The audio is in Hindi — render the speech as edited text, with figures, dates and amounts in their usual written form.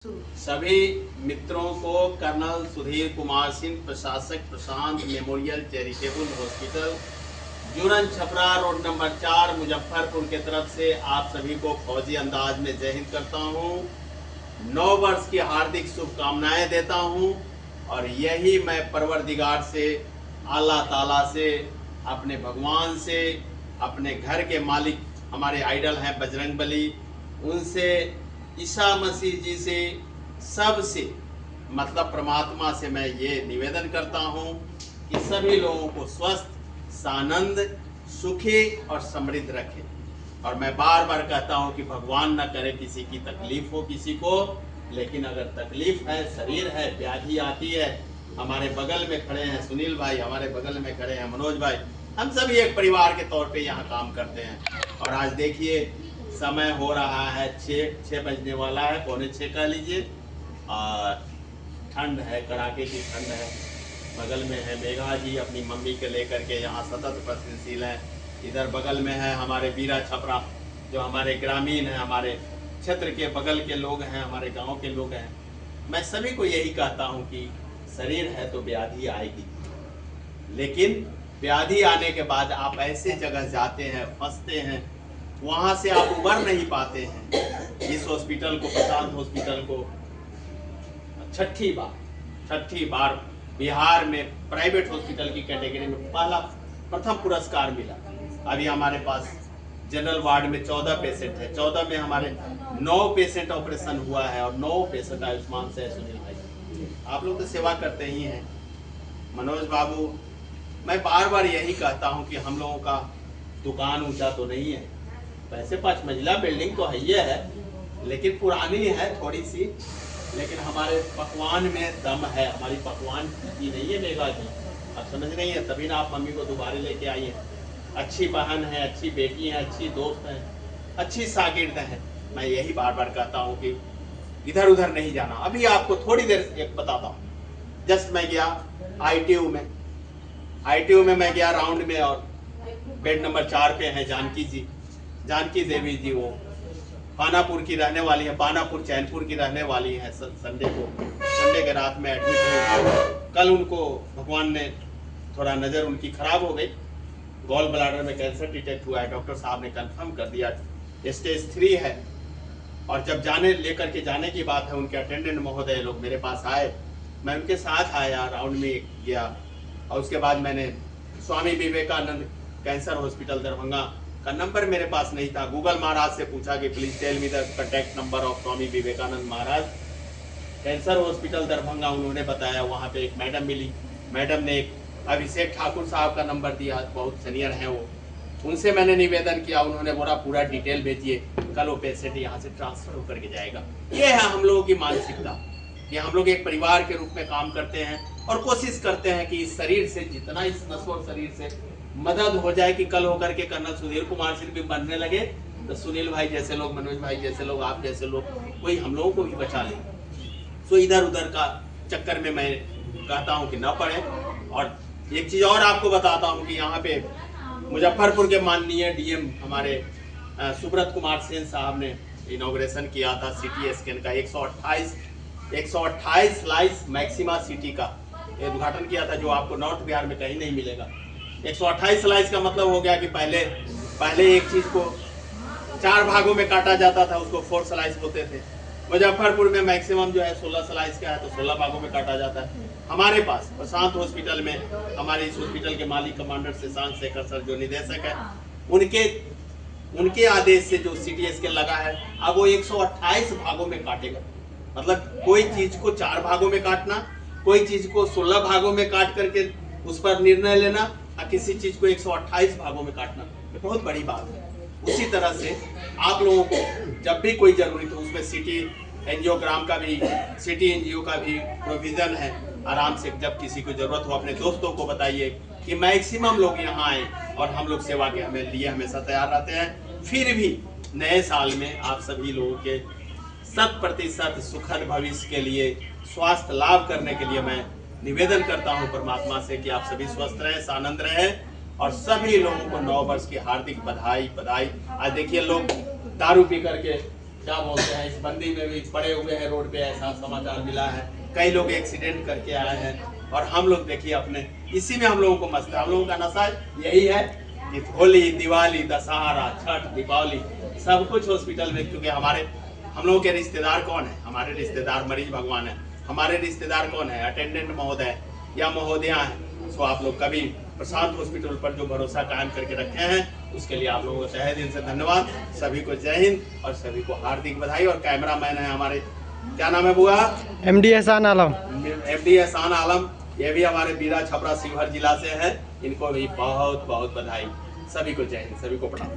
सभी मित्रों को कर्नल सुधीर कुमार सिंह, प्रशासक Prashant memorial charitable hospital, Juran Chhapra road number 4 Muzaffarpur के तरफ से आप सभी को फौजी अंदाज में जय हिंद करता हूं। नव वर्ष की हार्दिक शुभकामनाएं देता हूं और यही मैं परवरदिगार से, अल्लाह ताला से, अपने भगवान से, अपने घर के मालिक हमारे आइडल हैं बजरंगबली, उनसे, ईसा मसीह जी से, सबसे मतलब परमात्मा से मैं ये निवेदन करता हूँ कि सभी लोगों को स्वस्थ, सानंद, सुखी और समृद्ध रखे। और मैं बार बार कहता हूँ कि भगवान न करे किसी की तकलीफ हो किसी को, लेकिन अगर तकलीफ है, शरीर है, व्याधि आती है, हमारे बगल में खड़े हैं सुनील भाई, हमारे बगल में खड़े हैं मनोज भाई, हम सभी एक परिवार के तौर पे यहाँ काम करते हैं। और आज देखिए समय हो रहा है 6 बजने वाला है, 5:45 कह लीजिए, और ठंड है, कड़ाके की ठंड है। बगल में है मेघा जी अपनी मम्मी के लेकर के यहाँ सतत प्रश्नशील है। इधर बगल में है हमारे बीरा छपरा जो हमारे ग्रामीण हैं, हमारे क्षेत्र के बगल के लोग हैं, हमारे गांव के लोग हैं। मैं सभी को यही कहता हूँ कि शरीर है तो व्याधि आएगी, लेकिन व्याधि आने के बाद आप ऐसे जगह जाते हैं, फंसते हैं, वहां से आप उबर नहीं पाते हैं। इस हॉस्पिटल को, प्रशांत हॉस्पिटल को छठी बार बिहार में प्राइवेट हॉस्पिटल की कैटेगरी में प्रथम पुरस्कार मिला। अभी हमारे पास जनरल वार्ड में 14 पेशेंट है, 14 में हमारे 9 पेशेंट ऑपरेशन हुआ है और 9 पेशेंट आयुष्मान से। सुनील भाई आप लोग तो सेवा करते ही हैं। मनोज बाबू, मैं बार बार यही कहता हूं कि हम लोगों का दुकान ऊंचा तो नहीं है, वैसे 5 मंजिला बिल्डिंग तो है, लेकिन पुरानी है थोड़ी सी, लेकिन हमारे पकवान में दम है। हमारी पकवान की नहीं है मेघा जी, आप समझ रही है, तभी ना आप मम्मी को दोबारा लेके आई है। अच्छी बहन है, अच्छी बेटी है, अच्छी दोस्त है, अच्छी शागिर्द है। मैं यही बार बार कहता हूँ कि इधर उधर नहीं जाना। अभी आपको थोड़ी देर एक बताता हूँ, जस्ट मैं गया ITU में मैं गया राउंड में, और बेड नंबर 4 पे है जानकी देवी जी, वो पानापुर की रहने वाली है, पानापुर चैनपुर की रहने वाली है। संडे के रात में एडमिट हुई। कल उनको भगवान ने थोड़ा नज़र उनकी खराब हो गई, गॉल ब्लैडर में कैंसर डिटेक्ट हुआ है, डॉक्टर साहब ने कंफर्म कर दिया स्टेज 3 है। और जब लेकर के जाने की बात है, उनके अटेंडेंट महोदय लोग मेरे पास आए, मैं उनके साथ आया, राउंड में गया, और उसके बाद मैंने स्वामी विवेकानंद कैंसर हॉस्पिटल दरभंगा का नंबर मेरे पास नहीं था, गूगल महाराज से पूछा कि please tell me the contact number of Swami Vivekananda Maharaj cancer hospital Darbhanga. उन्होंने बताया, वहाँ पे एक मैडम मिली, मैडम ने एक अभिषेक ठाकुर साहब का नंबर दिया, बहुत सीनियर हैं वो, उनसे मैंने निवेदन किया, उन्होंने बोला पूरा डिटेल भेजिए, कल वो पेशेंट यहाँ से ट्रांसफर होकर के जाएगा। ये है हम लोगों की मानसिकता, कि हम लोग एक परिवार के रूप में काम करते हैं और कोशिश करते हैं कि इस शरीर से, जितना इस नश्वर शरीर से मदद हो जाए, कि कल होकर के कर्नल सुधीर कुमार सिंह भी बनने लगे तो सुनील भाई जैसे लोग, मनोज भाई जैसे लोग, आप जैसे लोग, कोई हम लोगों को भी बचा ले। तो इधर उधर का चक्कर में मैं कहता हूं कि न पड़े। और एक चीज और आपको बताता हूं कि यहाँ पे मुजफ्फरपुर के माननीय DM हमारे सुब्रत कुमार सेन साहब ने इनॉग्रेशन किया था CT स्कैन का, 128 स्लाइस मैक्सिमा CT का उद्घाटन किया था, जो आपको नॉर्थ बिहार में कहीं नहीं मिलेगा। 128 स्लाइस का मतलब हो गया कि पहले एक चीज को 4 भागों में काटा जाता था, उसको 4 स्लाइस बोलते थे। मुजफ्फरपुर में मैक्सिमम जो है 16 स्लाइस का है, तो 16 भागों में काटा जाता है। हमारे पास प्रशांत हॉस्पिटल में हमारे इस हॉस्पिटल के मालिक कमांडर शशांक शेखर सर जो निदेशक है, उनके आदेश से जो CT स्कैन लगा है, अब वो 128 भागों में काटेगा। मतलब कोई चीज को 4 भागों में काटना, कोई चीज को 16 भागों में काट करके उस पर निर्णय लेना, और किसी चीज को 128 भागों में काटना, ये बहुत बड़ी बात है। उसी तरह से आप लोगों को जब भी कोई जरूरत हो, उसमें CT एंजियोग्राम का भी, CT एंजियो का भी प्रोविजन है। आराम से जब किसी को जरूरत हो अपने दोस्तों को बताइए कि मैक्सिमम लोग यहाँ आए, और हम लोग सेवा के लिए हमेशा तैयार रहते हैं। फिर भी नए साल में आप सभी लोगों के 100% सुखद भविष्य के लिए, स्वास्थ्य लाभ करने के लिए मैं निवेदन करता हूं परमात्मा से कि आप सभी स्वस्थ रहें, आनंद रहें, और सभी लोगों को नव वर्ष की हार्दिक बधाई। आज देखिए लोग दारू पी करके क्या बोलते हैं, इस बंदी में भी पड़े हुए हैं रोड पे, ऐसा समाचार मिला है। कई लोग एक्सीडेंट करके आए हैं और हम लोग देखिए अपने इसी में हम लोगों को मस्त है। हम लोगों का नशा यही है कि होली, दिवाली, दशहरा, छठ, दीपावली सब कुछ हॉस्पिटल में, क्योंकि हम लोगों के रिश्तेदार कौन है? हमारे रिश्तेदार मरीज भगवान है। हमारे रिश्तेदार कौन है? अटेंडेंट महोदय या महोदया है। सो आप लोग कभी प्रशांत हॉस्पिटल पर जो भरोसा कायम करके रखे हैं उसके लिए आप लोगों को तहे दिल से धन्यवाद। सभी को जय हिंद और सभी को हार्दिक बधाई। और कैमरा मैन है हमारे, क्या नाम है बुआ? MD एहसान आलम। MD एहसान आलम, ये भी हमारे बीरा छपरा शिवहर जिला से है। इनको भी बहुत बहुत बधाई। सभी को जय हिंद, सभी को प्रणाम।